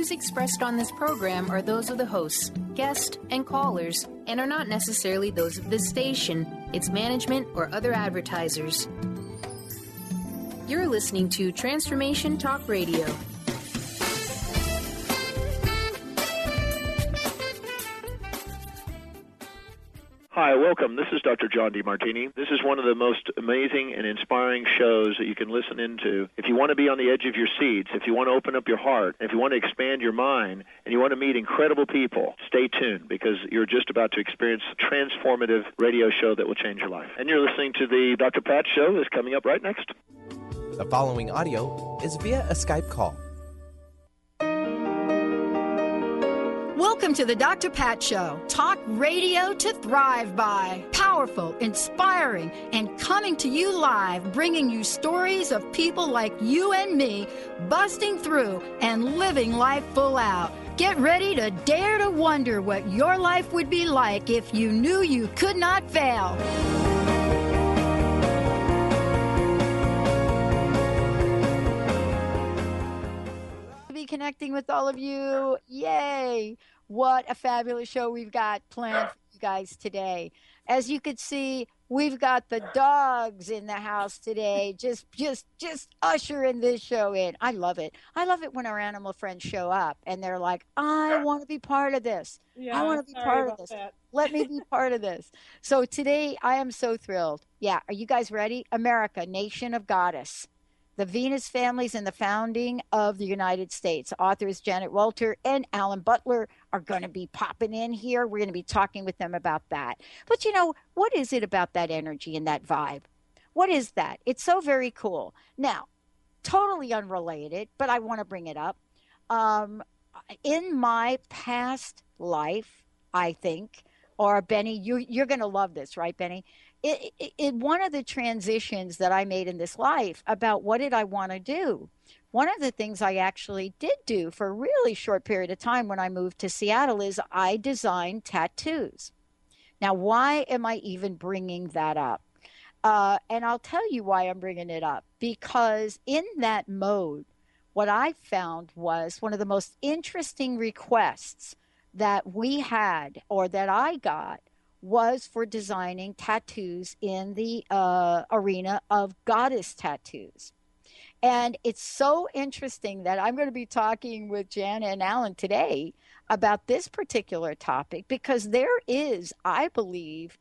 views expressed on this program are those of the hosts, guests, and callers, and are not necessarily those of this station, its management, or other advertisers. You're listening to Transformation Talk Radio. Hi, welcome. This is Dr. John DeMartini. This is one of the most amazing and inspiring shows that you can listen into. If you want to be on the edge of your seats, if you want to open up your heart, if you want to expand your mind, and you want to meet incredible people, stay tuned because you're just about to experience a transformative radio show that will change your life. And you're listening to the Dr. Pat Show that's coming up right next. The following audio is via a Skype call. Welcome to the Dr. Pat Show. Talk radio to thrive by. Powerful, inspiring, and coming to you live, bringing you stories of people like you and me, busting through and living life full out. Get ready to dare to wonder what your life would be like if you knew you could not fail. Connecting with all of you. Yay! What a fabulous show we've got planned for you guys today. As you could see, we've got the dogs in the house today. Just ushering this show in. I love it. I love it when our animal friends show up and they're like, I want to be part of this. Yeah, I want to be part of this. Let me be part of this. So today I am so thrilled. Yeah. Are you guys ready? America, nation of goddess. The Venus families and the founding of the United States. Authors Janet Walter and Alan Butler are going to be popping in here. We're going to be talking with them about that. But you know, what is it about that energy and that vibe? What is that? It's so very cool. Now, totally unrelated, but I want to bring it up. In my past life, I think, or Benny, you're going to love this, right, Benny? It one of the transitions that I made in this life about what did I want to do. One of the things I actually did do for a really short period of time when I moved to Seattle is I designed tattoos. Now, why am I even bringing that up? And I'll tell you why I'm bringing it up. Because in that mode, what I found was one of the most interesting requests that we had or that I got was for designing tattoos in the arena of goddess tattoos. And it's so interesting that I'm going to be talking with Jana and Alan today about this particular topic because there is, I believe,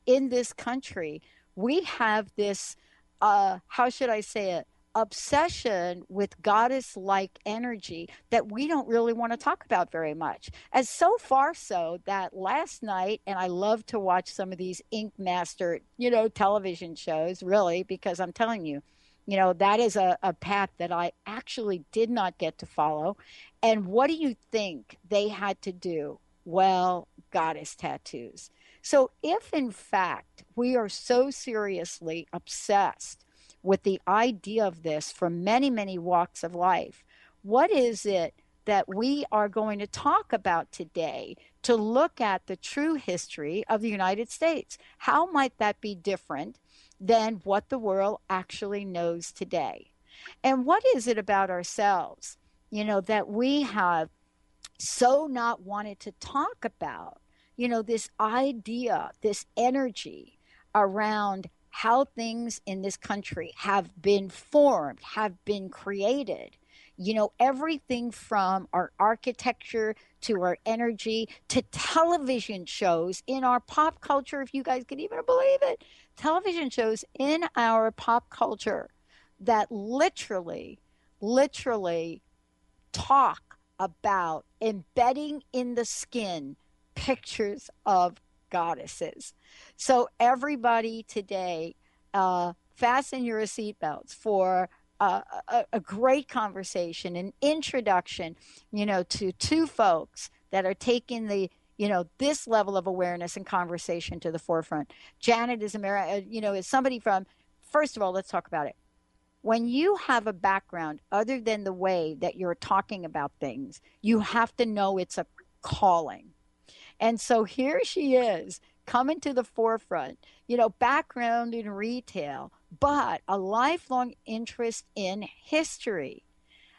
in this country, we have this, how should I say it, obsession with goddess-like energy that we don't really want to talk about very much. As so far so that last night, and I love to watch some of these Ink Master, television shows, really, because I'm telling you, that is a path that I actually did not get to follow. And what do you think they had to do? Well, goddess tattoos. So if, in fact, we are so seriously obsessed with the idea of this from many, many walks of life, what is it that we are going to talk about today to look at the true history of the United States? How might that be different than what the world actually knows today? And what is it about ourselves, that we have so not wanted to talk about, this idea, this energy around how things in this country have been formed, have been created. Everything from our architecture to our energy to television shows in our pop culture, if you guys can even believe it. Television shows in our pop culture that literally talk about embedding in the skin pictures of goddesses. So everybody today, fasten your seatbelts for a great conversation, an introduction, to two folks that are taking the, this level of awareness and conversation to the forefront. Janet is is somebody from, first of all, let's talk about it. When you have a background other than the way that you're talking about things, you have to know it's a calling. And so here she is coming to the forefront, background in retail, but a lifelong interest in history.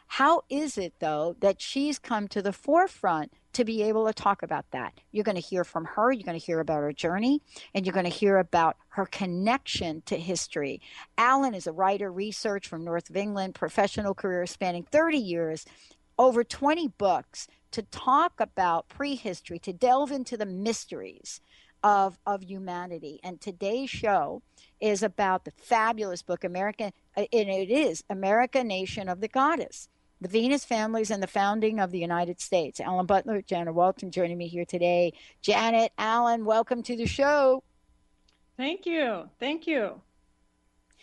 How is it, though, that she's come to the forefront to be able to talk about that? You're going to hear from her. You're going to hear about her journey, and you're going to hear about her connection to history. Alan is a writer, research from North of England, professional career spanning 30 years, over 20 books to talk about prehistory, to delve into the mysteries of humanity. And today's show is about the fabulous book, American, and it is America, Nation of the Goddess, the Venus Families and the Founding of the United States. Alan Butler, Janet Walton joining me here today. Janet, Alan, welcome to the show. Thank you. Thank you.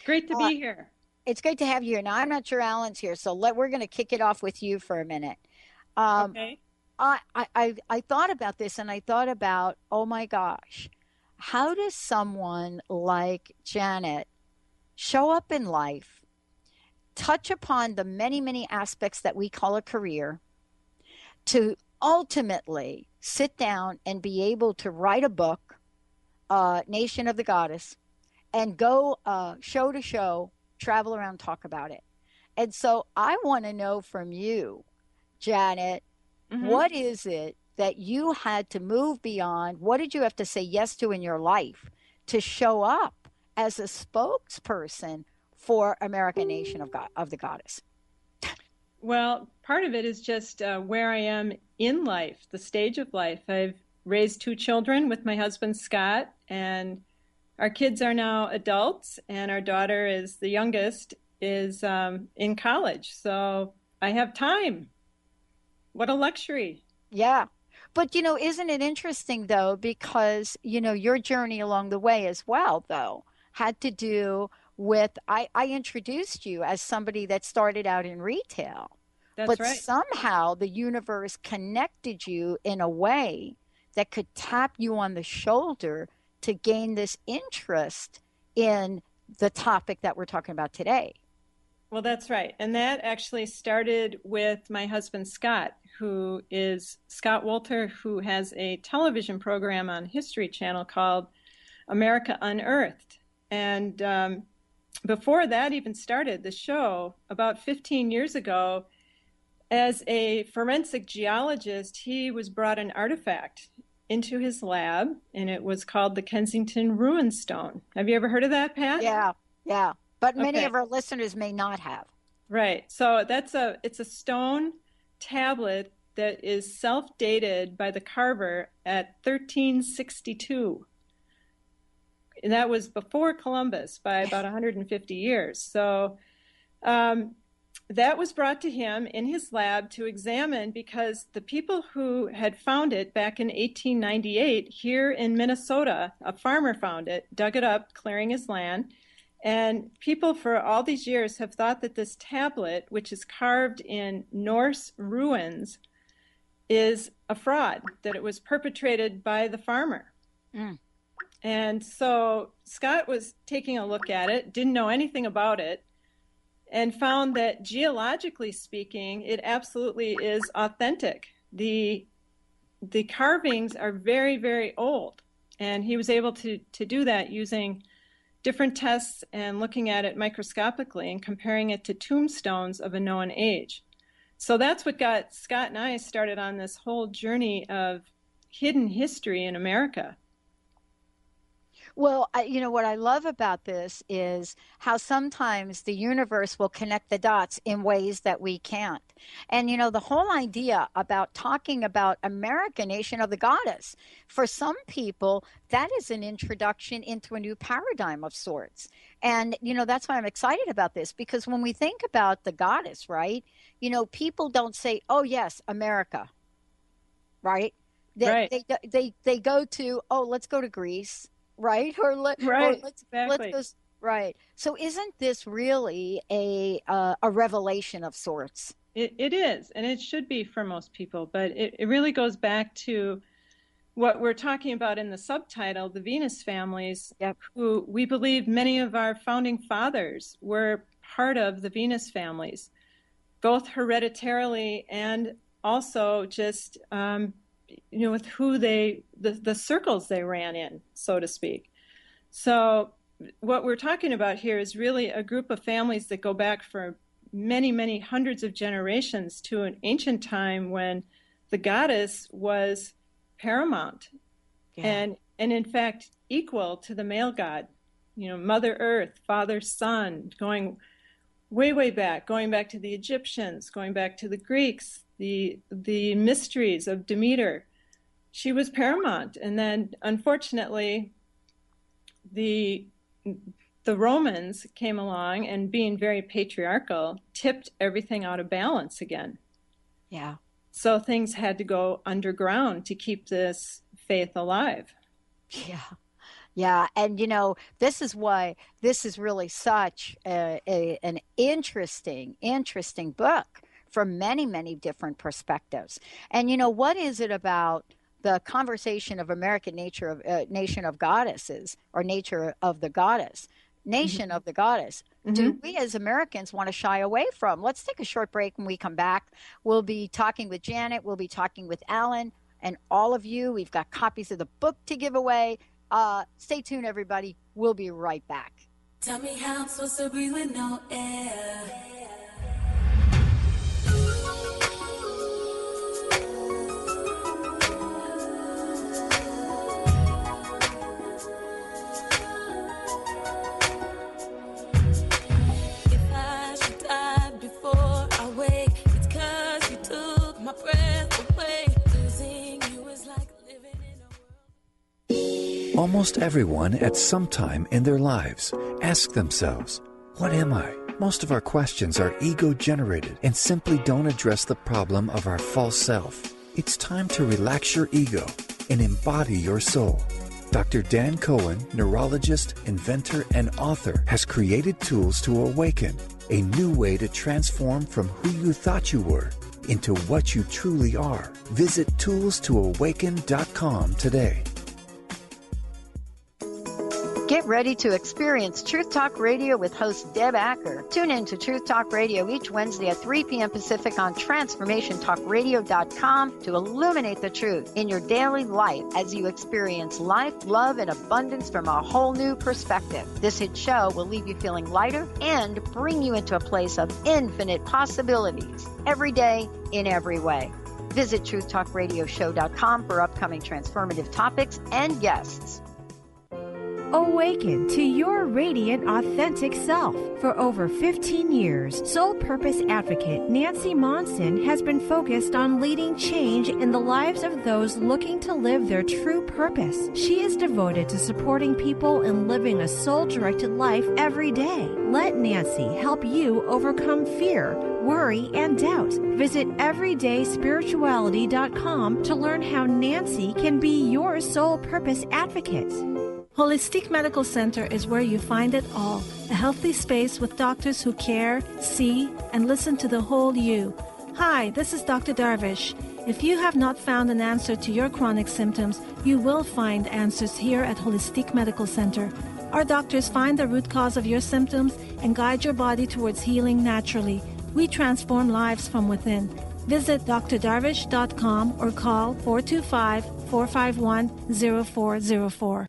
Great to be here. It's great to have you here. Now, I'm not sure Alan's here, so we're going to kick it off with you for a minute. Okay. I thought about this, and I thought about, oh my gosh, how does someone like Janet show up in life, touch upon the many, many aspects that we call a career, to ultimately sit down and be able to write a book, Nation of the Goddess, and go show to show, travel around, talk about it. And so I want to know from you, Janet, what is it that you had to move beyond? What did you have to say yes to in your life to show up as a spokesperson for American Nation of the Goddess? Well, part of it is just where I am in life, the stage of life. I've raised 2 children with my husband, Scott, and our kids are now adults, and our daughter is the youngest, is in college. So I have time. What a luxury. Yeah. But, isn't it interesting, though, because, your journey along the way as well, though, had to do with, I introduced you as somebody that started out in retail. That's but right. Somehow the universe connected you in a way that could tap you on the shoulder to gain this interest in the topic that we're talking about today. Well, that's right. And that actually started with my husband, Scott, who is Scott Wolter, who has a television program on History Channel called America Unearthed. And before that even started, the show, about 15 years ago, as a forensic geologist, he was brought an artifact into his lab, and it was called the Kensington Ruin Stone. Have you ever heard of that, Pat? Yeah. But many of our listeners may not have. Right. So it's a stone tablet that is self-dated by the carver at 1362. And that was before Columbus by about 150 years. So that was brought to him in his lab to examine, because the people who had found it back in 1898 here in Minnesota, a farmer found it, dug it up, clearing his land. And people for all these years have thought that this tablet, which is carved in Norse ruins, is a fraud, that it was perpetrated by the farmer. And so Scott was taking a look at it, didn't know anything about it, and found that geologically speaking, it absolutely is authentic. The carvings are very, very old. And he was able to do that using different tests and looking at it microscopically and comparing it to tombstones of a known age. So that's what got Scott and I started on this whole journey of hidden history in America. Well, what I love about this is how sometimes the universe will connect the dots in ways that we can't. And, the whole idea about talking about America, Nation of the Goddess, for some people, that is an introduction into a new paradigm of sorts. And, that's why I'm excited about this, because when we think about the goddess, right, people don't say, oh, yes, America, right? They go to, oh, let's go to Greece. Right. Let's go. Right. So isn't this really a revelation of sorts? It is, and it should be for most people, but it really goes back to what we're talking about in the subtitle, the Venus families, who we believe many of our founding fathers were part of the Venus families, both hereditarily and also just with who the circles they ran in, so to speak. So what we're talking about here is really a group of families that go back for many, many hundreds of generations to an ancient time when the goddess was paramount and in fact equal to the male god. Mother Earth, Father Sun, going way, way back, going back to the Egyptians, going back to the Greeks, the mysteries of Demeter. She was paramount. And then, unfortunately, the Romans came along and, being very patriarchal, tipped everything out of balance again. Yeah. So things had to go underground to keep this faith alive. Yeah. Yeah. And, this is why this is really such an interesting book from many, many different perspectives. And, what is it about the conversation of American nation of goddesses, or nature of the goddess, nation of the goddess, do we as Americans want to shy away from? Let's take a short break. When we come back, we'll be talking with Janet. We'll be talking with Alan and all of you. We've got copies of the book to give away. Stay tuned, everybody. We'll be right back. Tell me how I'm supposed to breathe with no air. Almost everyone at some time in their lives ask themselves, what am I? Most of our questions are ego-generated and simply don't address the problem of our false self. It's time to relax your ego and embody your soul. Dr. Dan Cohen, neurologist, inventor, and author, has created tools to awaken, a new way to transform from who you thought you were into what you truly are. Visit toolstoawaken.com today. Get ready to experience Truth Talk Radio with host Deb Acker. Tune in to Truth Talk Radio each Wednesday at 3 p.m. Pacific on TransformationTalkRadio.com to illuminate the truth in your daily life as you experience life, love, and abundance from a whole new perspective. This hit show will leave you feeling lighter and bring you into a place of infinite possibilities every day in every way. Visit TruthTalkRadioshow.com for upcoming transformative topics and guests. Awaken to your radiant, authentic self. For over 15 years, soul purpose advocate Nancy Monson has been focused on leading change in the lives of those looking to live their true purpose. She is devoted to supporting people in living a soul-directed life every day. Let Nancy help you overcome fear, worry, and doubt. Visit everydayspirituality.com to learn how Nancy can be your soul purpose advocate. Holistic Medical Center is where you find it all. A healthy space with doctors who care, see, and listen to the whole you. Hi, this is Dr. Darvish. If you have not found an answer to your chronic symptoms, you will find answers here at Holistic Medical Center. Our doctors find the root cause of your symptoms and guide your body towards healing naturally. We transform lives from within. Visit drdarvish.com or call 425-451-0404.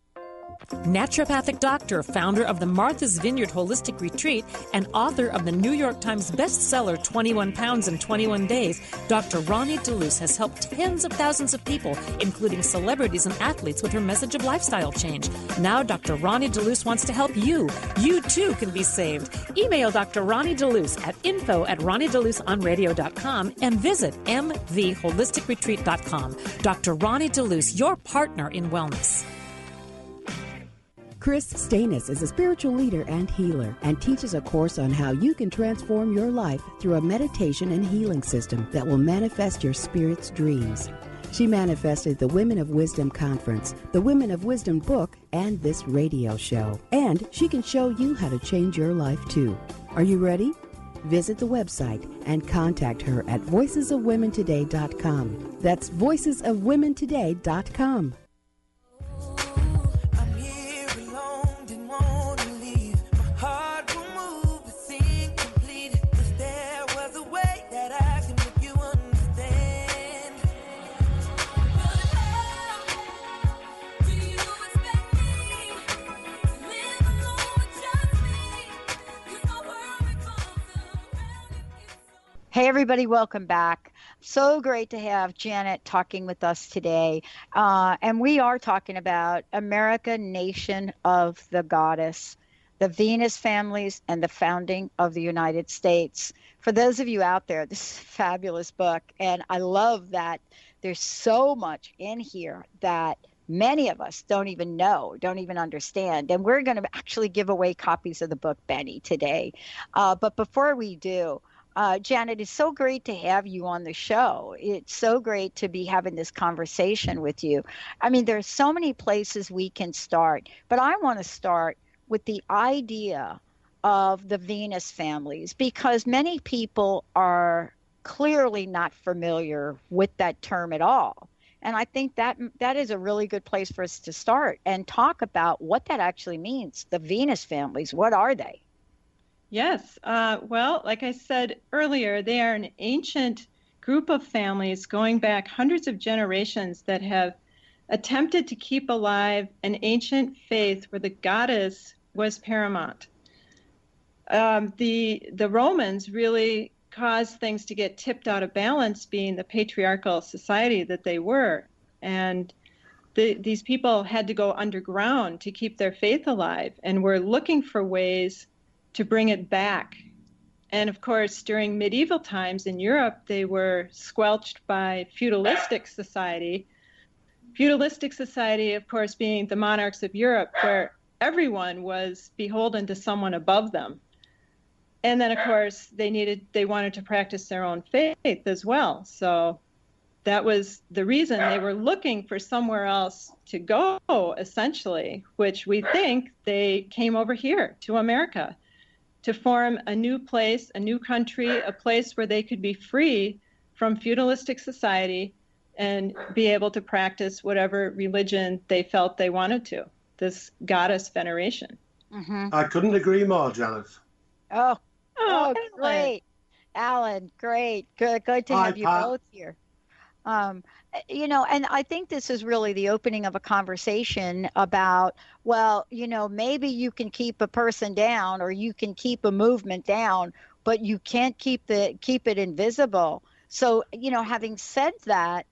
Naturopathic doctor, founder of the Martha's Vineyard Holistic Retreat, and author of the New York Times bestseller 21 Pounds in 21 Days, Dr. Ronnie DeLuce has helped tens of thousands of people, including celebrities and athletes, with her message of lifestyle change. Now Dr. Ronnie DeLuce wants to help you. You too can be saved. Email Dr. Ronnie DeLuce at info@ronniedeluceonradio.com and visit mvholisticretreat.com. Dr. Ronnie DeLuce, your partner in wellness. Chris Stanis is a spiritual leader and healer and teaches a course on how you can transform your life through a meditation and healing system that will manifest your spirit's dreams. She manifested the Women of Wisdom Conference, the Women of Wisdom book, and this radio show. And she can show you how to change your life too. Are you ready? Visit the website and contact her at voicesofwomentoday.com. That's voicesofwomentoday.com. Hey, everybody, welcome back. So great to have Janet talking with us today. And we are talking about America, Nation of the Goddess, the Venus families, and the founding of the United States. For those of you out there, this is a fabulous book. And I love that there's so much in here that many of us don't even know, don't even understand. And we're going to actually give away copies of the book, Benny, today. But before we do, Janet, it's so great to have you on the show. It's so great to be having this conversation with you. I mean, there's so many places we can start, but I want to start with the idea of the Venus families, because many people are clearly not familiar with that term at all. And I think that is a really good place for us to start and talk about what that actually means. The Venus families, what are they? Yes. Well, like I said earlier, they are an ancient group of families going back hundreds of generations that have attempted to keep alive an ancient faith where the goddess was paramount. The Romans really caused things to get tipped out of balance, being the patriarchal society that they were. And these people had to go underground to keep their faith alive, and were looking for ways to bring it back. And of course, during medieval times in Europe, they were squelched by feudalistic society. Feudalistic society, of course, being the monarchs of Europe, where everyone was beholden to someone above them. And then, of course, they wanted to practice their own faith as well. So that was the reason they were looking for somewhere else to go, essentially, which we think they came over here to America, to form a new place, a new country, a place where they could be free from feudalistic society and be able to practice whatever religion they felt they wanted to, this goddess veneration. Mm-hmm. I couldn't agree more, Janet. Oh, great. Alan, great. Good to have you both here. And I think this is really the opening of a conversation about, well, maybe you can keep a person down or you can keep a movement down, but you can't keep it invisible. So, having said that,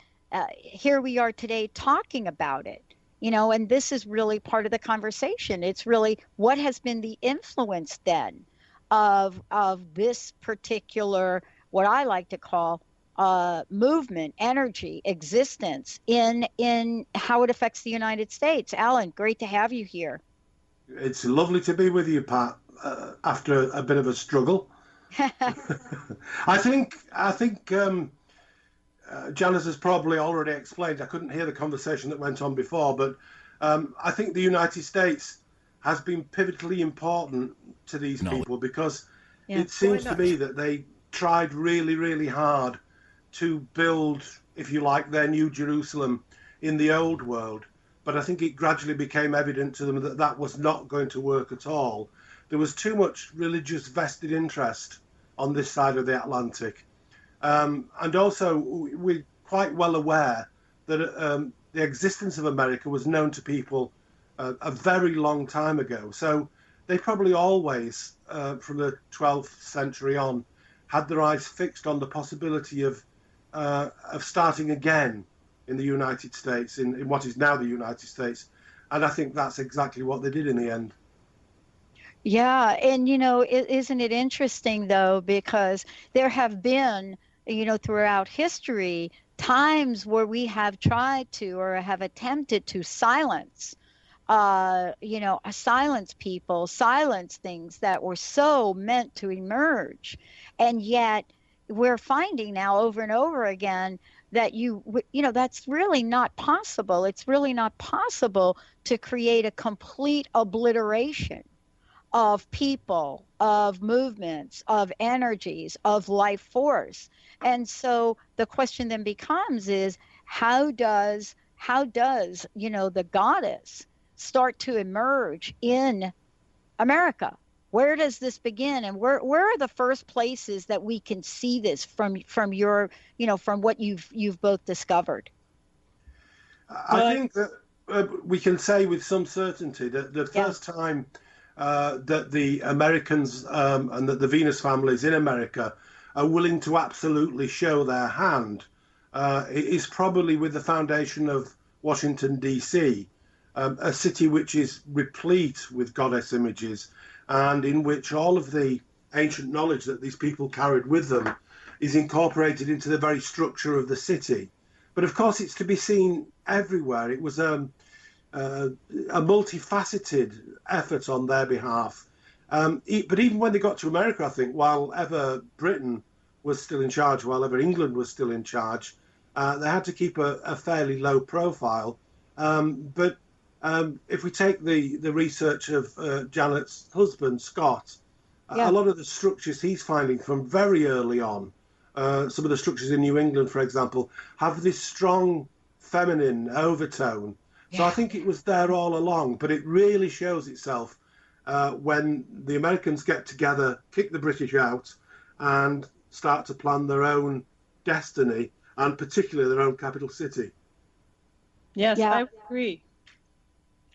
here we are today talking about it, and this is really part of the conversation. It's really what has been the influence then of this particular, what I like to call movement, energy, existence in how it affects the United States. Alan, great to have you here. It's lovely to be with you, Pat, after a bit of a struggle. I think Janice has probably already explained. I couldn't hear the conversation that went on before, but I think the United States has been pivotally important to these people, because it seems to me that they tried really, really hard to build, if you like, their new Jerusalem in the old world. But I think it gradually became evident to them that that was not going to work at all. There was too much religious vested interest on this side of the Atlantic. And also, we're quite well aware that the existence of America was known to people a very long time ago. So they probably always, from the 12th century on, had their eyes fixed on the possibility of starting again in the United States, in what is now the United States. And I think that's exactly what they did in the end. Yeah, and isn't it interesting, though, because there have been, throughout history, times where we have tried to or have attempted to silence people, silence things that were so meant to emerge. And yet we're finding now over and over again that that's really not possible. It's really not possible to create a complete obliteration of people, of movements, of energies, of life force. And so the question then becomes is how does the goddess start to emerge in America? Where does this begin, and where are the first places that we can see this from your, from what you've both discovered? I think that we can say with some certainty that the first time that the Americans and that the Venus families in America are willing to absolutely show their hand is probably with the foundation of Washington D.C., a city which is replete with goddess images, and in which all of the ancient knowledge that these people carried with them is incorporated into the very structure of the city. But of course, it's to be seen everywhere. It was a multifaceted effort on their behalf. But even when they got to America, I think, while ever Britain was still in charge, while ever England was still in charge, they had to keep a fairly low profile. But if we take the research of Janet's husband, Scott, a lot of the structures he's finding from very early on, some of the structures in New England, for example, have this strong feminine overtone. So I think it was there all along, but it really shows itself when the Americans get together, kick the British out, and start to plan their own destiny, and particularly their own capital city. Yes, I would agree.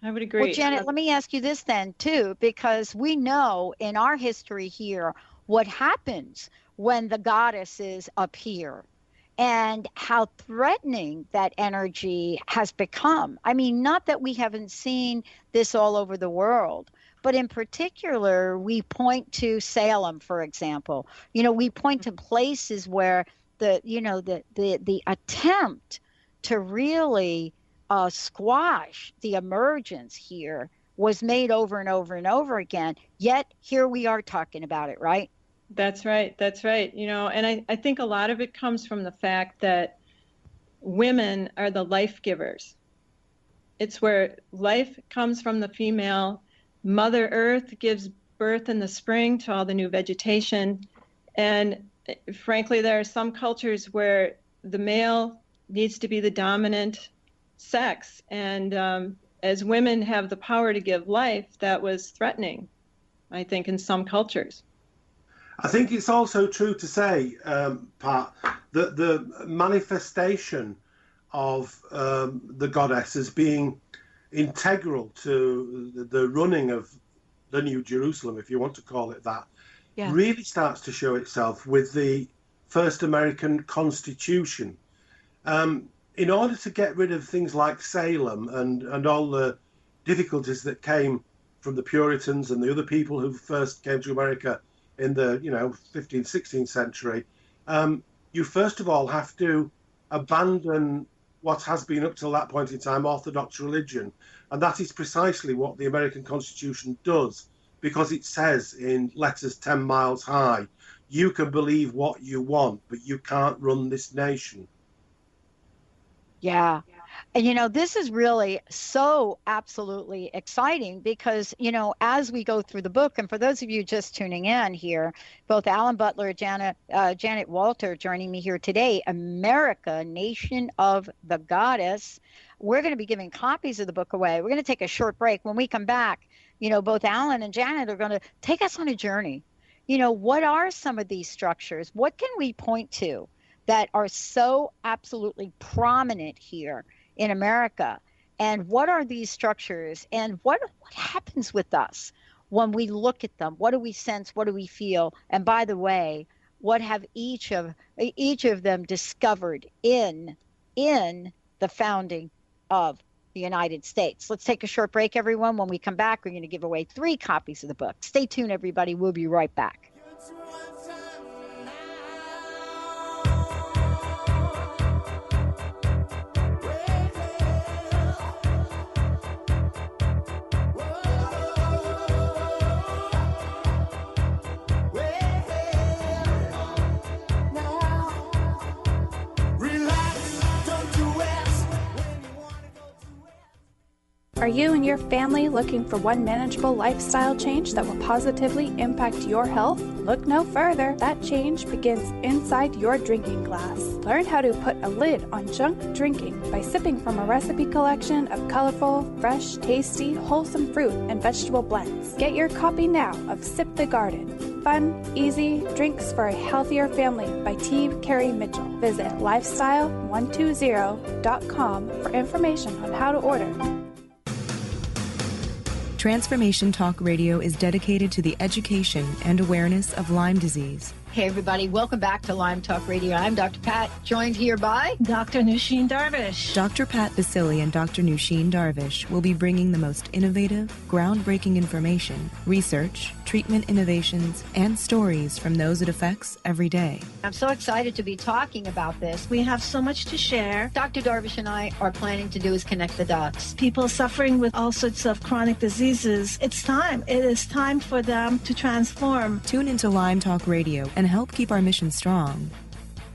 I would agree. Well, Janet, let me ask you this then, too, because we know in our history here what happens when the goddesses appear and how threatening that energy has become. I mean, not that we haven't seen this all over the world, but in particular, we point to Salem, for example. You know, we point to places where the attempt to really squash the emergence here was made over and over and over again. Yet here we are talking about it, right? That's right. That's right. You know, and I think a lot of it comes from the fact that women are the life givers. It's where life comes from the female. Mother Earth gives birth in the spring to all the new vegetation. And frankly, there are some cultures where the male needs to be the dominant sex. And as women have the power to give life, that was threatening, I think, in some cultures. I think it's also true to say, Pat, that the manifestation of the goddess as being integral to the running of the New Jerusalem, if you want to call it that, really starts to show itself with the first American Constitution. In order to get rid of things like Salem and all the difficulties that came from the Puritans and the other people who first came to America in the 15th, 16th century, you first of all have to abandon what has been up till that point in time Orthodox religion. And that is precisely what the American Constitution does, because it says in letters 10 miles high, you can believe what you want, but you can't run this nation. Yeah. And, this is really so absolutely exciting because, as we go through the book, and for those of you just tuning in here, both Alan Butler, Janet Walter joining me here today, America, Nation of the Goddess. We're going to be giving copies of the book away. We're going to take a short break. When we come back, both Alan and Janet are going to take us on a journey. What are some of these structures? What can we point to that are so absolutely prominent here in America? And what are these structures? And what happens with us when we look at them? What do we sense? What do we feel? And by the way, what have each of them discovered in the founding of the United States? Let's take a short break, everyone. When we come back, we're going to give away 3 copies of the book. Stay tuned, everybody. We'll be right back. Are you and your family looking for one manageable lifestyle change that will positively impact your health? Look no further. That change begins inside your drinking glass. Learn how to put a lid on junk drinking by sipping from a recipe collection of colorful, fresh, tasty, wholesome fruit and vegetable blends. Get your copy now of Sip the Garden. Fun, easy drinks for a healthier family by T. Carey Mitchell. Visit lifestyle120.com for information on how to order. Transformation Talk Radio is dedicated to the education and awareness of Lyme disease. Okay, everybody, welcome back to Lyme Talk Radio. I'm Dr. Pat, joined here by Dr. Nusheen Darvish. Dr. Pat Basili and Dr. Nusheen Darvish will be bringing the most innovative, groundbreaking information, research, treatment innovations, and stories from those it affects every day. I'm so excited to be talking about this. We have so much to share. Dr. Darvish and I are planning to do is connect the dots. People suffering with all sorts of chronic diseases, it's time. It is time for them to transform. Tune into Lyme Talk Radio and help keep our mission strong.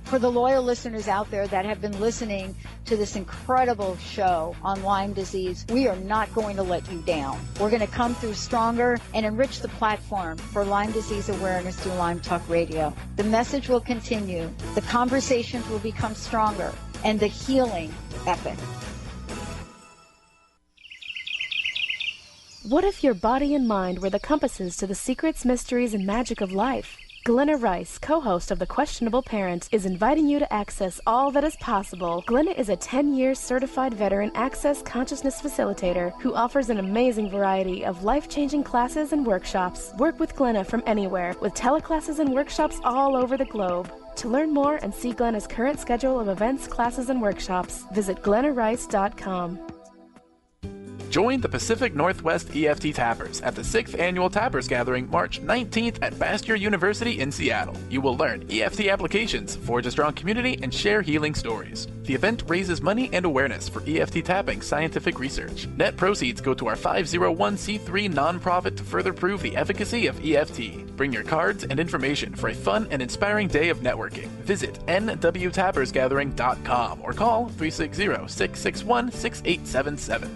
For the loyal listeners out there that have been listening to this incredible show on Lyme disease, we are not going to let you down. We're going to come through stronger and enrich the platform for Lyme disease awareness through Lyme Talk Radio. The message will continue, the conversations will become stronger, and the healing epic. What if your body and mind were the compasses to the secrets, mysteries, and magic of life? Glenna Rice, co-host of The Questionable Parent, is inviting you to access all that is possible. Glenna is a 10-year certified veteran access consciousness facilitator who offers an amazing variety of life-changing classes and workshops. Work with Glenna from anywhere, with teleclasses and workshops all over the globe. To learn more and see Glenna's current schedule of events, classes, and workshops, visit glennarice.com. Join the Pacific Northwest EFT Tappers at the 6th Annual Tappers Gathering March 19th at Bastyr University in Seattle. You will learn EFT applications, forge a strong community, and share healing stories. The event raises money and awareness for EFT tapping scientific research. Net proceeds go to our 501c3 nonprofit to further prove the efficacy of EFT. Bring your cards and information for a fun and inspiring day of networking. Visit nwtappersgathering.com or call 360-661-6877.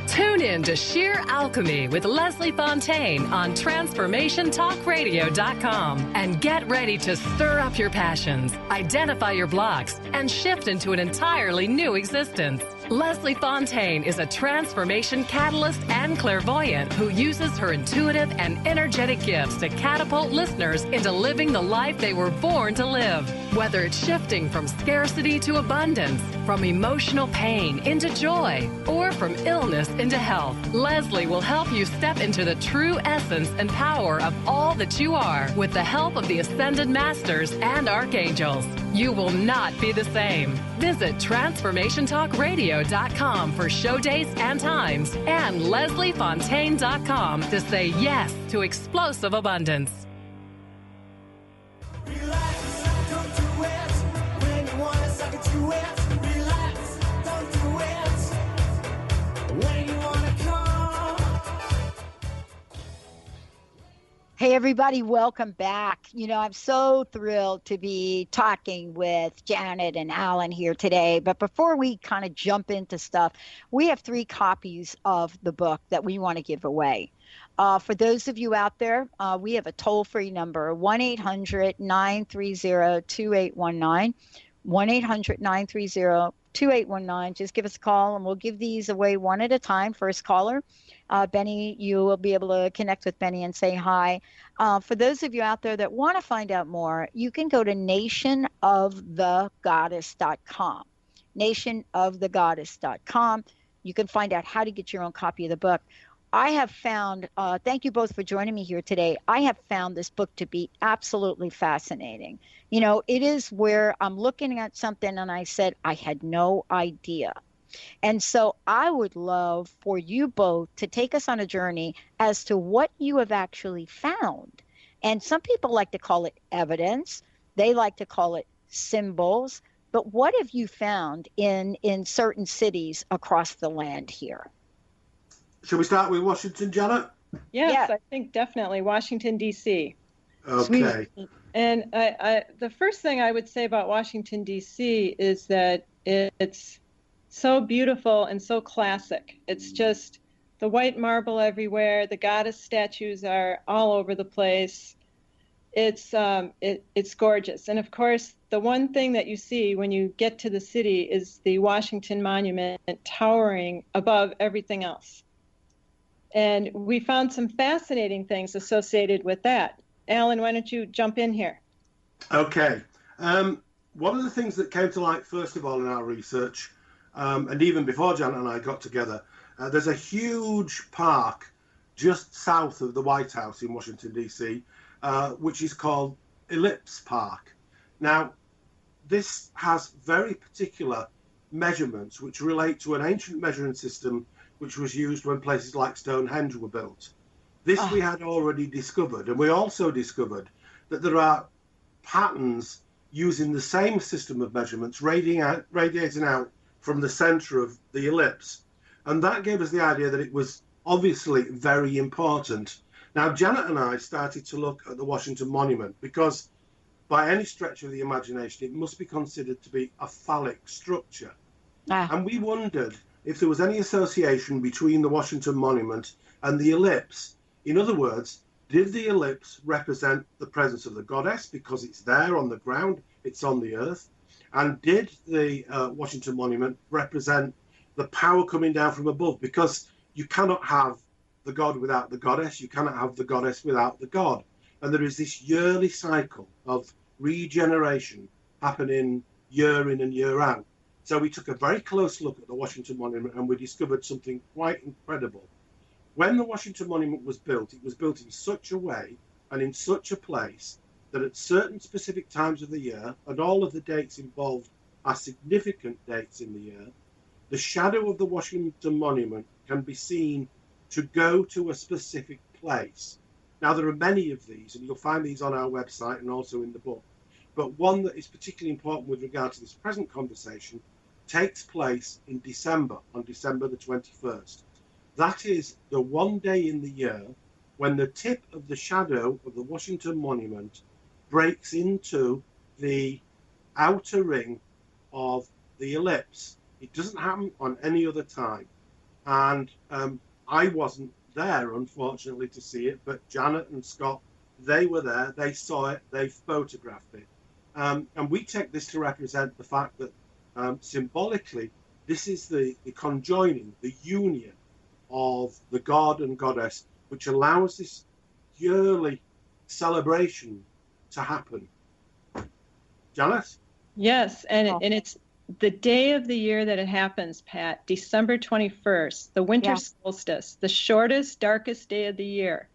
Tune in to Sheer Alchemy with Leslie Fontaine on TransformationTalkRadio.com and get ready to stir up your passions, identify your blocks, and shift into an entirely new existence. Leslie Fontaine is a transformation catalyst and clairvoyant who uses her intuitive and energetic gifts to catapult listeners into living the life they were born to live. Whether it's shifting from scarcity to abundance, from emotional pain into joy, or from illness into health, Leslie will help you step into the true essence and power of all that you are with the help of the Ascended Masters and Archangels. You will not be the same. Visit TransformationTalkRadio.com for show dates and times and LeslieFontaine.com to say yes to explosive abundance. Hey, everybody, welcome back. You know, I'm so thrilled to be talking with Janet and Alan here today. But before we kind of jump into stuff, we have 3 copies of the book that we want to give away. For those of you out there, we have a toll-free number, 1-800-930-2819, 1-800-930-2819. Just give us a call, and we'll give these away one at a time. First caller. Benny, you will be able to connect with Benny and say hi. For those of you out there that want to find out more, you can go to nationofthegoddess.com. Nationofthegoddess.com. You can find out how to get your own copy of the book. I have found, thank you both for joining me here today. I have found this book to be absolutely fascinating. You know, it is where I'm looking at something and I said, I had no idea. And so I would love for you both to take us on a journey as to what you have actually found. And some people like to call it evidence. They like to call it symbols. But what have you found in certain cities across the land here? Shall we start with Washington, Janet? Yes, I think definitely Washington, D.C. Okay. And the first thing I would say about Washington, D.C. is that it's so beautiful and so classic. It's just the white marble everywhere. The goddess statues are all over the place. It's gorgeous. And of course, the one thing that you see when you get to the city is the Washington Monument towering above everything else. And we found some fascinating things associated with that. Alan, why don't you jump in here? Okay. One of the things that came to light, first of all, in our research, and even before Janet and I got together, there's a huge park just south of the White House in Washington, D.C., which is called Ellipse Park. Now, this has very particular measurements which relate to an ancient measuring system which was used when places like Stonehenge were built. This we had already discovered, and we also discovered that there are patterns using the same system of measurements radiating out from the center of the ellipse. And that gave us the idea that it was obviously very important. Now, Janet and I started to look at the Washington Monument because by any stretch of the imagination, it must be considered to be a phallic structure. And we wondered if there was any association between the Washington Monument and the ellipse. In other words, did the ellipse represent the presence of the goddess because it's there on the ground, it's on the earth? And did the Washington Monument represent the power coming down from above? Because you cannot have the god without the goddess, you cannot have the goddess without the god. And there is this yearly cycle of regeneration happening year in and year out. So we took a very close look at the Washington Monument and we discovered something quite incredible. When the Washington Monument was built, it was built in such a way and in such a place that at certain specific times of the year, and all of the dates involved are significant dates in the year, the shadow of the Washington Monument can be seen to go to a specific place. Now, there are many of these, and you'll find these on our website and also in the book. But one that is particularly important with regard to this present conversation takes place in December, on December the 21st. That is the one day in the year when the tip of the shadow of the Washington Monument breaks into the outer ring of the ellipse. It doesn't happen on any other time. And I wasn't there, unfortunately, to see it, but Janet and Scott, they were there, they saw it, they photographed it. And we take this to represent the fact that symbolically, this is the conjoining, the union of the god and goddess, which allows this yearly celebration to happen. Janet? Yes, and it's the day of the year that it happens, Pat, December 21st, the winter solstice, the shortest, darkest day of the year.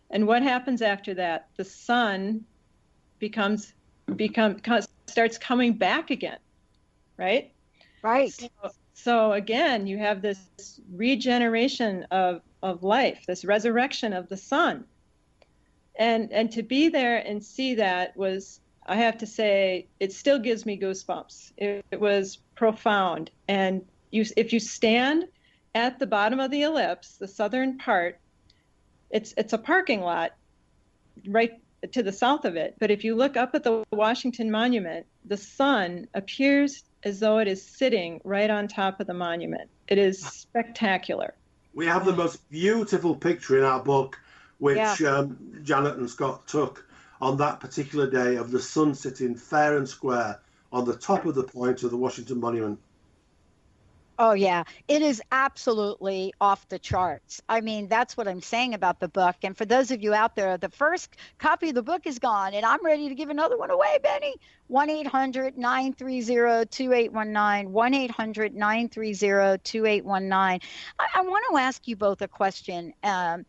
And what happens after that? The sun starts coming back again, right? Right. So again, you have this regeneration of life, this resurrection of the sun. And to be there and see that was, I have to say, it still gives me goosebumps. It was profound. And if you stand at the bottom of the ellipse, the southern part, it's a parking lot right to the south of it. But if you look up at the Washington Monument, the sun appears as though it is sitting right on top of the monument. It is spectacular. We have the most beautiful picture in our book, which Janet and Scott took on that particular day of the sun sitting fair and square on the top of the point of the Washington Monument. Oh, yeah. It is absolutely off the charts. I mean, that's what I'm saying about the book. And for those of you out there, the first copy of the book is gone, and I'm ready to give another one away, Benny. 1-800-930-2819, 1-800-930-2819. I want to ask you both a question. And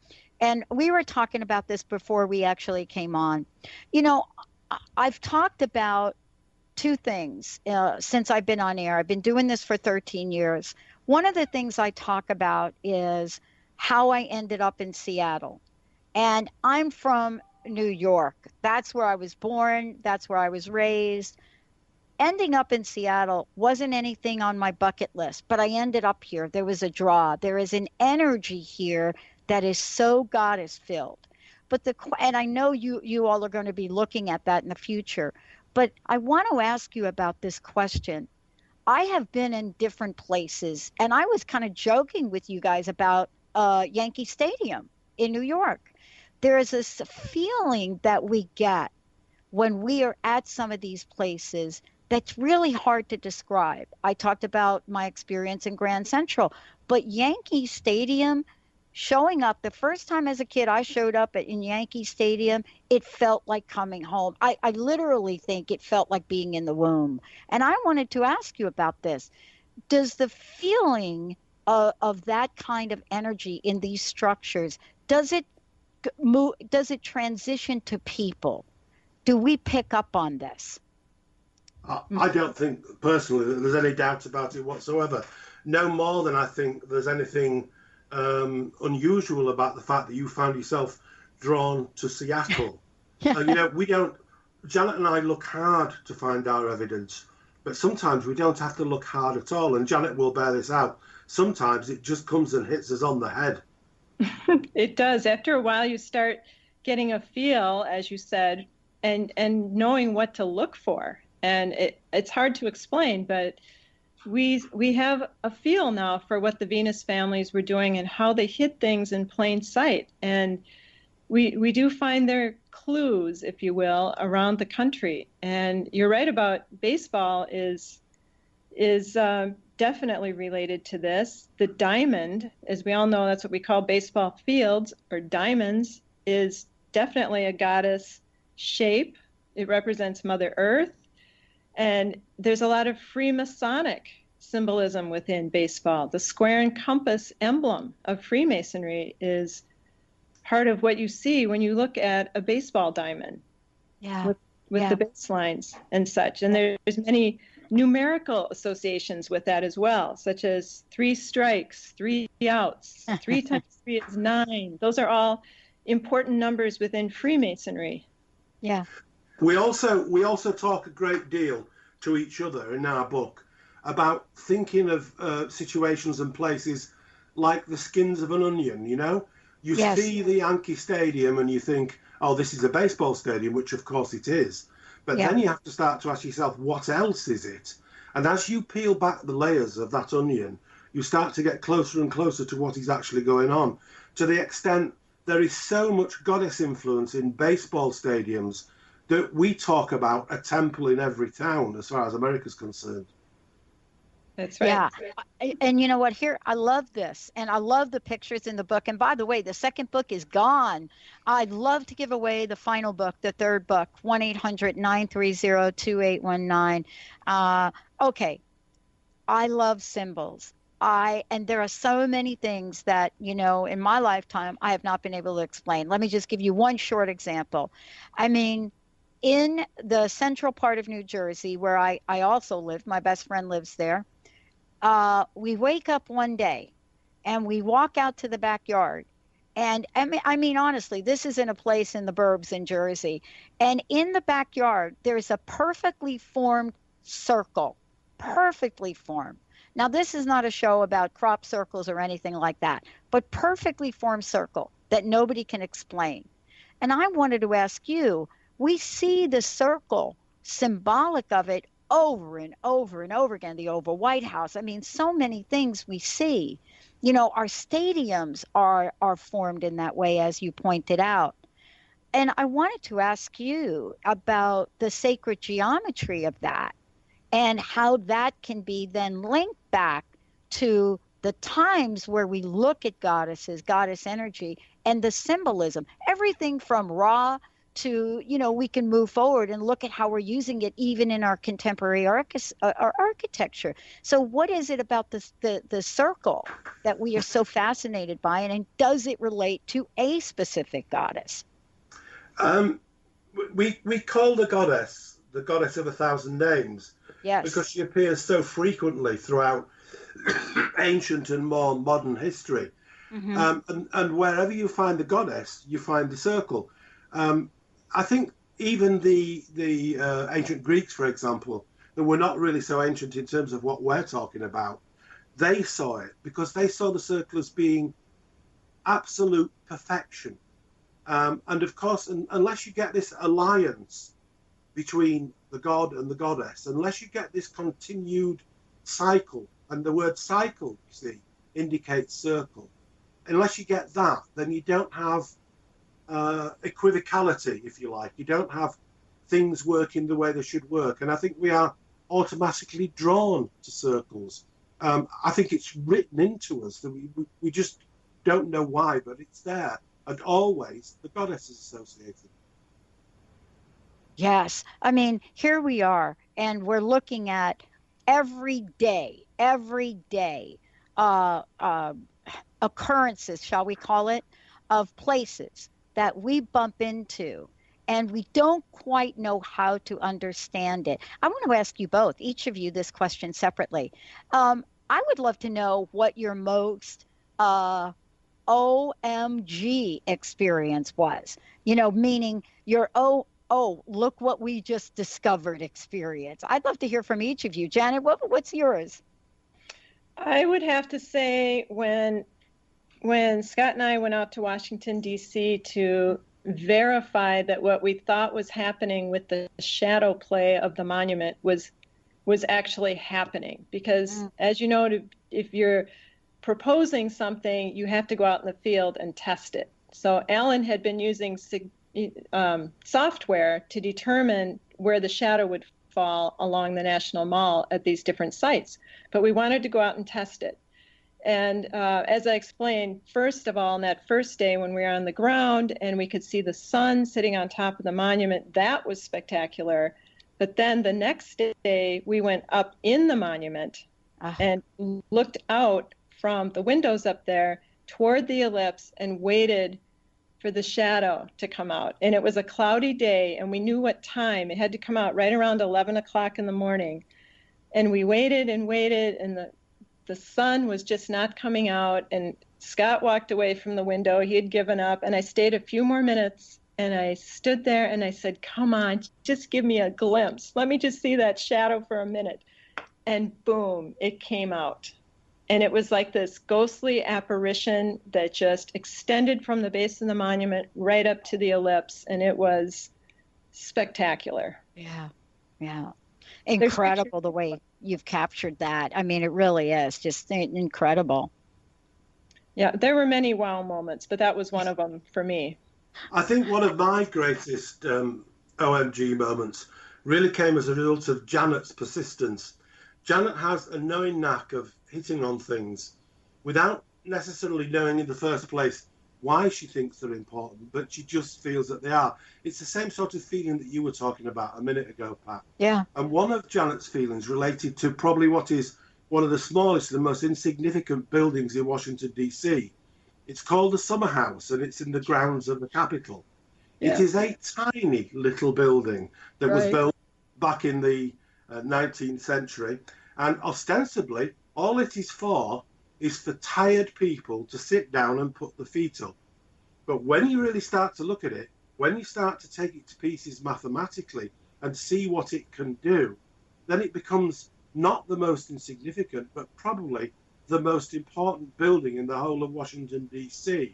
we were talking about this before we actually came on. You know, I've talked about two things since I've been on air. I've been doing this for 13 years. One of the things I talk about is how I ended up in Seattle. And I'm from New York. That's where I was born. That's where I was raised. Ending up in Seattle wasn't anything on my bucket list, but I ended up here. There was a draw. There is an energy here that is so goddess-filled. But and I know you all are going to be looking at that in the future. But I want to ask you about this question. I have been in different places, and I was kind of joking with you guys about Yankee Stadium in New York. There is this feeling that we get when we are at some of these places that's really hard to describe. I talked about my experience in Grand Central, but Yankee Stadium, showing up the first time as a kid I showed up in Yankee Stadium, it felt like coming home. I literally think it felt like being in the womb. And I wanted to ask you about this. Does the feeling of that kind of energy in these structures, does it move? Does it transition to people? Do we pick up on this? I don't think personally that there's any doubt about it whatsoever. No more than I think there's anything unusual about the fact that you found yourself drawn to Seattle. We don't. Janet and I look hard to find our evidence, but sometimes we don't have to look hard at all. And Janet will bear this out. Sometimes it just comes and hits us on the head. It does. After a while, you start getting a feel, as you said, and knowing what to look for. And it's hard to explain, but we have a feel now for what the Venus families were doing and how they hid things in plain sight. And we do find their clues, if you will, around the country. And you're right about baseball is definitely related to this. The diamond, as we all know, that's what we call baseball fields or diamonds, is definitely a goddess shape. It represents Mother Earth. And there's a lot of Freemasonic symbolism within baseball. The square and compass emblem of Freemasonry is part of what you see when you look at a baseball diamond. Yeah. With the baselines and such. And there's many numerical associations with that as well, such as 3 strikes, 3 outs, 3 times 3 is 9. Those are all important numbers within Freemasonry. Yeah. We also talk a great deal to each other in our book about thinking of situations and places like the skins of an onion. You see the Yankee Stadium and you think, oh, this is a baseball stadium, which of course it is. But then you have to start to ask yourself, what else is it? And as you peel back the layers of that onion, you start to get closer and closer to what is actually going on, to the extent there is so much goddess influence in baseball stadiums that we talk about a temple in every town as far as America's concerned. That's right. Yeah. And you know what? Here, I love this. And I love the pictures in the book. And by the way, the second book is gone. I'd love to give away the final book, the third book, 1-800-930-2819. Okay. I love symbols. And there are so many things that, in my lifetime, I have not been able to explain. Let me just give you one short example. I mean, in the central part of New Jersey, where I also live, my best friend lives there, we wake up one day and we walk out to the backyard. And I mean, honestly, this is in a place in the burbs in Jersey. And in the backyard, there's a perfectly formed circle, perfectly formed. Now, this is not a show about crop circles or anything like that, but perfectly formed circle that nobody can explain. And I wanted to ask you, we see the circle symbolic of it over and over and over again, the Oval White House. I mean, so many things we see. Our stadiums are formed in that way, as you pointed out. And I wanted to ask you about the sacred geometry of that and how that can be then linked back to the times where we look at goddesses, goddess energy, and the symbolism, everything from Ra to, we can move forward and look at how we're using it even in our contemporary architecture. So what is it about the circle that we are so fascinated by, and does it relate to a specific goddess? We call the goddess of 1,000 names. Yes. Because she appears so frequently throughout ancient and more modern history. Mm-hmm. And wherever you find the goddess, you find the circle. I think even the ancient Greeks, for example, that were not really so ancient in terms of what we're talking about, they saw it because they saw the circle as being absolute perfection. And of course, unless you get this alliance between the god and the goddess, unless you get this continued cycle, and the word cycle, you see, indicates circle, unless you get that, then you don't have equivocality, if you like. You don't have things working the way they should work. And I think we are automatically drawn to circles. I think it's written into us that we just don't know why, but it's there. And always the goddess is associated. Yes. I mean, here we are, and we're looking at every day occurrences, shall we call it, of places that we bump into and we don't quite know how to understand it. I want to ask you both, each of you, this question separately. I would love to know what your most OMG experience was, meaning your look what we just discovered experience. I'd love to hear from each of you. Janet, what's yours? I would have to say when Scott and I went out to Washington, D.C. to verify that what we thought was happening with the shadow play of the monument was actually happening. Because as you know, if you're proposing something, you have to go out in the field and test it. So Alan had been using software to determine where the shadow would fall along the National Mall at these different sites. But we wanted to go out and test it. And as I explained, first of all, on that first day when we were on the ground and we could see the sun sitting on top of the monument, that was spectacular. But then the next day, we went up in the monument and looked out from the windows up there toward the ellipse and waited for the shadow to come out. And it was a cloudy day, and we knew what time. It had to come out right around 11 o'clock in the morning. And we waited and waited, and the sun was just not coming out. And Scott walked away from the window. He had given up, and I stayed a few more minutes. And I stood there and I said, come on, just give me a glimpse. Let me just see that shadow for a minute. And boom, it came out. And it was like this ghostly apparition that just extended from the base of the monument right up to the ellipse. And it was spectacular. Yeah. Incredible the way you've captured that. I mean, it really is just incredible. Yeah, there were many wow moments, but that was one of them for me. I think one of my greatest OMG moments really came as a result of Janet's persistence. Janet has a knowing knack of hitting on things without necessarily knowing in the first place why she thinks they're important, but she just feels that they are. It's the same sort of feeling that you were talking about a minute ago, Pat. Yeah. And one of Janet's feelings related to probably what is one of the smallest and the most insignificant buildings in Washington, D.C. It's called the Summer House, and it's in the grounds of the Capitol. Yeah. It is a tiny little building that was built back in the 19th century, and ostensibly, all it is for tired people to sit down and put their feet up. But when you really start to look at it, when you start to take it to pieces mathematically and see what it can do, then it becomes not the most insignificant, but probably the most important building in the whole of Washington, D.C.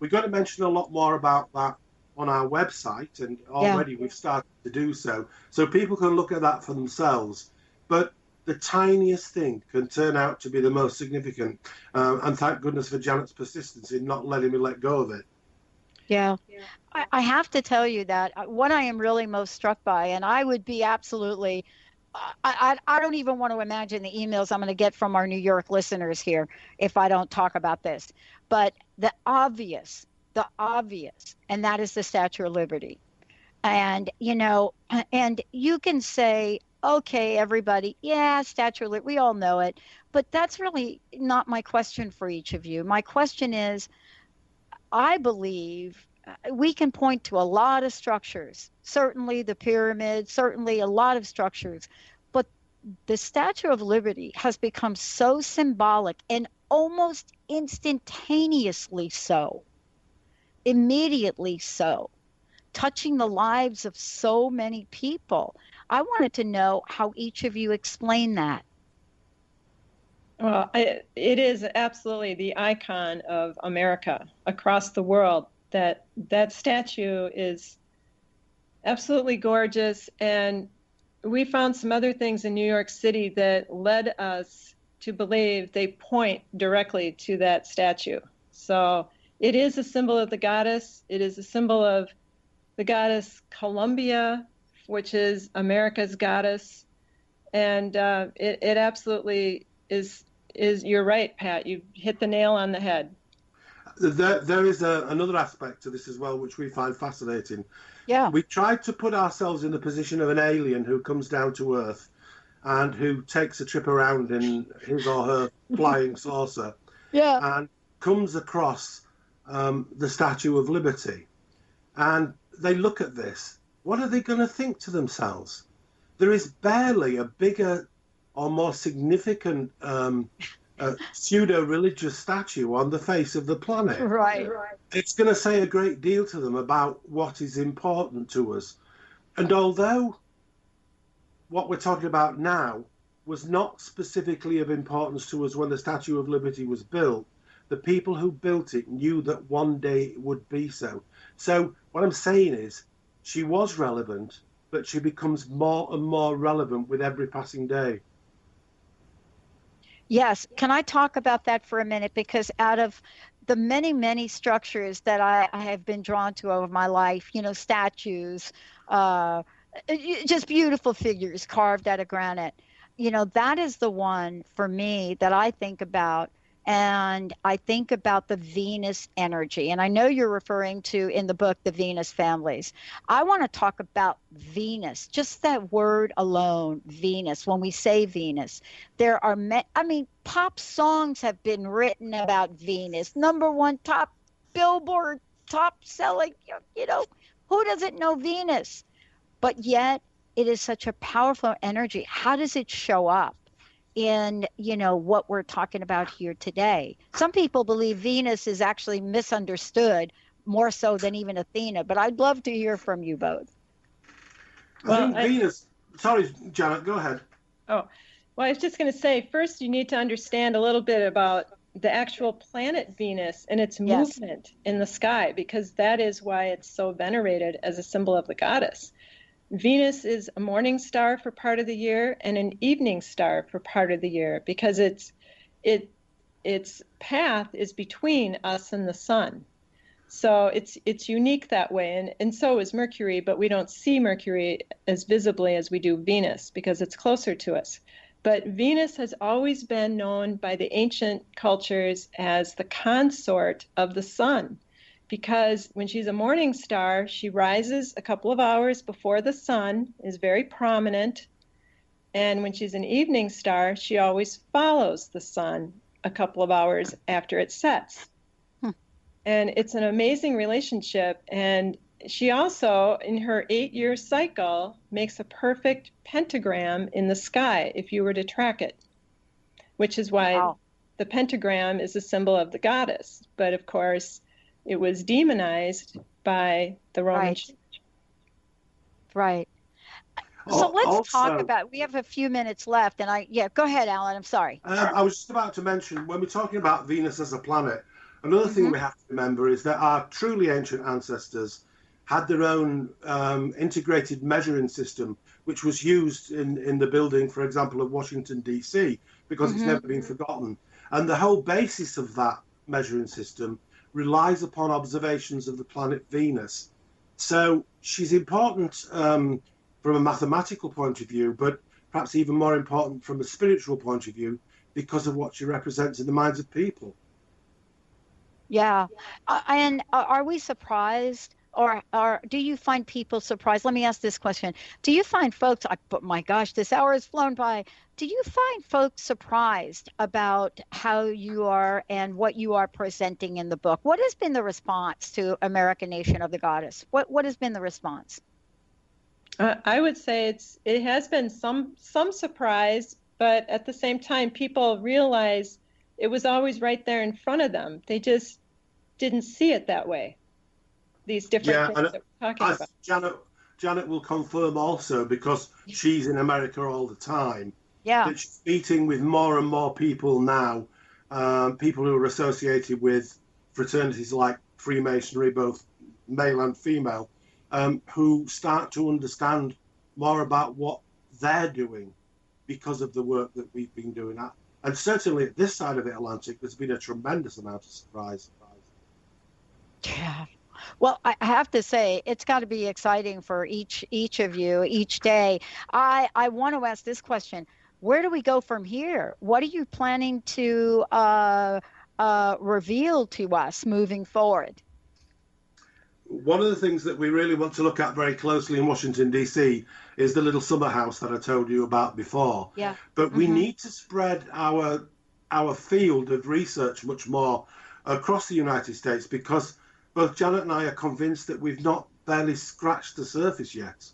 We've got to mention a lot more about that on our website, and already we've started to do so people can look at that for themselves. But the tiniest thing can turn out to be the most significant, and thank goodness for Janet's persistence in not letting me let go of it. Yeah. I have to tell you that what I am really most struck by, and I would be absolutely I don't even want to imagine the emails I'm going to get from our New York listeners here if I don't talk about this. But the obvious, and that is the Statue of Liberty. And, and you can say, okay, everybody, Statue of Liberty, we all know it. But that's really not my question for each of you. My question is, I believe we can point to a lot of structures, certainly the pyramid, certainly a lot of structures, but the Statue of Liberty has become so symbolic and almost instantaneously so, immediately so, touching the lives of so many people. I wanted to know how each of you explain that. Well, it is absolutely the icon of America across the world. That statue is absolutely gorgeous, and we found some other things in New York City that led us to believe they point directly to that statue. So it is a symbol of the goddess. It is a symbol of the goddess Columbia, which is America's goddess, and it absolutely is. You're right, Pat. You hit the nail on the head. There is another aspect to this as well, which we find fascinating. Yeah. We tried to put ourselves in the position of an alien who comes down to Earth and who takes a trip around in his or her flying saucer. Yeah. And comes across the Statue of Liberty, and they look at this, what are they going to think to themselves? There is barely a bigger or more significant pseudo-religious statue on the face of the planet. Right. It's going to say a great deal to them about what is important to us. And although what we're talking about now was not specifically of importance to us when the Statue of Liberty was built, the people who built it knew that one day it would be so. So what I'm saying is, she was relevant, but she becomes more and more relevant with every passing day. Yes. Can I talk about that for a minute? Because out of the many, many structures that I have been drawn to over my life, statues, just beautiful figures carved out of granite, that is the one for me that I think about. And I think about the Venus energy. And I know you're referring to in the book, the Venus families. I want to talk about Venus, just that word alone, Venus. When we say Venus, there are, pop songs have been written about Venus. #1 top Billboard, top selling, who doesn't know Venus? But yet it is such a powerful energy. How does it show up in what we're talking about here today? Some people believe Venus is actually misunderstood more so than even Athena, but I'd love to hear from you both. I think Venus, sorry Janet, go ahead. Well, I was just going to say, first you need to understand a little bit about the actual planet Venus and its movement in the sky, because that is why it's so venerated as a symbol of the goddess. Venus is a morning star for part of the year and an evening star for part of the year, because its path is between us and the sun. So it's unique that way, and so is Mercury, but we don't see Mercury as visibly as we do Venus because it's closer to us. But Venus has always been known by the ancient cultures as the consort of the sun, because when she's a morning star, she rises a couple of hours before the sun, is very prominent. And when she's an evening star, she always follows the sun a couple of hours after it sets. And it's an amazing relationship. And she also, in her 8-year cycle, makes a perfect pentagram in the sky if you were to track it, which is why the pentagram is a symbol of the goddess. But of course, it was demonized by the Roman Church. Right. So let's talk about, we have a few minutes left, and go ahead, Alan, I'm sorry. I was just about to mention, when we're talking about Venus as a planet, another thing we have to remember is that our truly ancient ancestors had their own integrated measuring system, which was used in the building, for example, of Washington D.C, because it's never been forgotten. And the whole basis of that measuring system relies upon observations of the planet Venus. So she's important from a mathematical point of view, but perhaps even more important from a spiritual point of view, because of what she represents in the minds of people. Yeah. And are we surprised, or do you find people surprised? Let me ask this question. Do you find folks, but my gosh, this hour has flown by. Do you find folks surprised about how you are and what you are presenting in the book? What has been the response to American Nation of the Goddess? What has been the response? I would say it has been some surprise, but at the same time, people realize it was always right there in front of them. They just didn't see it that way. These different things that we're talking about. Janet will confirm also, because she's in America all the time. Yeah. That she's meeting with more and more people now, people who are associated with fraternities like Freemasonry, both male and female, who start to understand more about what they're doing because of the work that we've been doing. And certainly at this side of the Atlantic, there's been a tremendous amount of surprise. Yeah. Well, I have to say, it's got to be exciting for each of you each day. I want to ask this question. Where do we go from here? What are you planning to reveal to us moving forward? One of the things that we really want to look at very closely in Washington, D.C. is the little summer house that I told you about before. Yeah. But we need to spread our field of research much more. across the United States, because both Janet and I are convinced that we've not barely scratched the surface yet.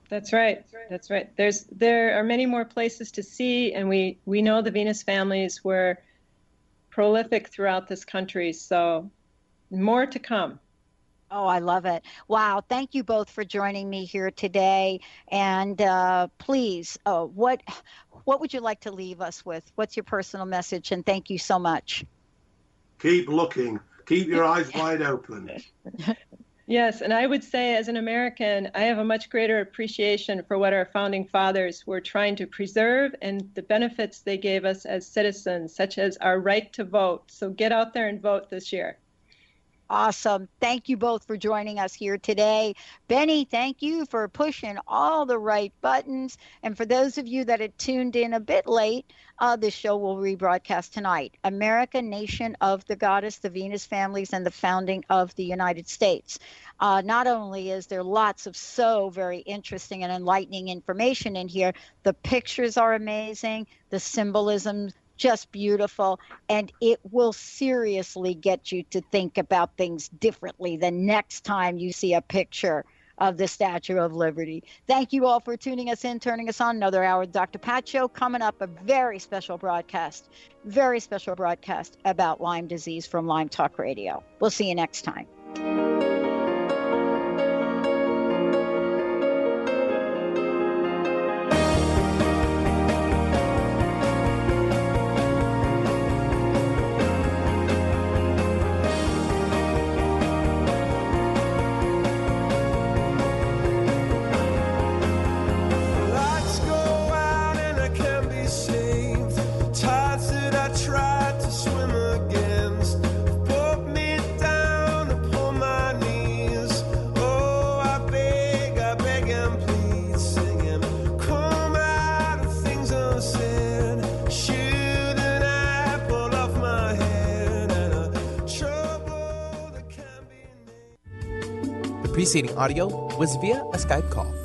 That's right. That's right. There are many more places to see, and we know the Venus families were prolific throughout this country, so more to come. Oh, I love it. Wow. Thank you both for joining me here today. And please, what would you like to leave us with? What's your personal message? And thank you so much. Keep looking. Keep your eyes wide open. Yes, and I would say as an American, I have a much greater appreciation for what our founding fathers were trying to preserve and the benefits they gave us as citizens, such as our right to vote. So get out there and vote this year. Awesome. Thank you both for joining us here today. Benny, thank you for pushing all the right buttons. And for those of you that had tuned in a bit late, this show will rebroadcast tonight. America, Nation of the Goddess, the Venus families, and the founding of the United States. Not only is there lots of so very interesting and enlightening information in here, the pictures are amazing, the symbolism just beautiful, and it will seriously get you to think about things differently the next time you see a picture of the Statue of Liberty. Thank you all for tuning us in, turning us on. Another hour of Dr. Pat Show coming up, a very special broadcast about Lyme disease from Lyme Talk Radio. We'll see you next time. Preceding audio was via a Skype call.